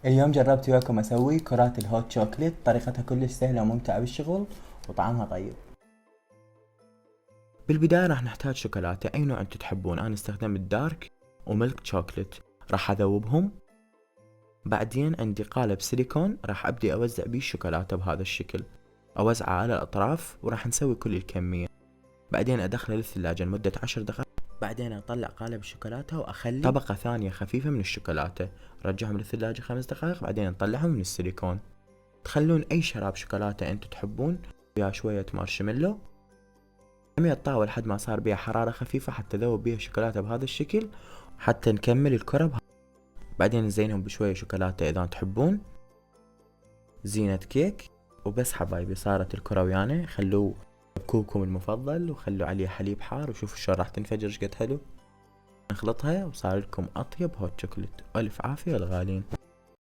اليوم جربت وياكم اسوي كرات الهوت شوكليت، طريقتها كلش سهلة وممتعة بالشغل وطعمها طيب. بالبداية راح نحتاج شوكولاتة اي نوع انتو تحبون. انا استخدمت دارك وملك شوكليت، راح اذوبهم. بعدين عندي قالب سيليكون راح ابدي اوزع بيه الشوكولاتة بهذا الشكل، اوزعه على الاطراف وراح نسوي كل الكمية. بعدين ادخله للثلاجة لمدة 10 دقائق. بعدين اطلع قالب الشوكولاتة واخلي طبقة ثانية خفيفة من الشوكولاتة، رجعهم للثلاجة 5 دقائق. بعدين نطلعهم من السيليكون. تخلون اي شراب شوكولاتة انتو تحبون ويا شوية مارشميلو. نعمي الطاولة لحد ما صار بيها حرارة خفيفة حتى ذوب بيها الشوكولاتة بهذا الشكل، حتى نكمل الكرة بعدين نزينهم بشوية شوكولاتة اذا تحبون، زينة كيك. وبس حبايبي صارت الكرة ويانا. خلوه بكوبكم المفضل وخلوا عليه حليب حار وشوفوا شلون راح تنفجر شقد حلو. نخلطها وصار لكم اطيب هوت شوكولات. الف عافية الغالين.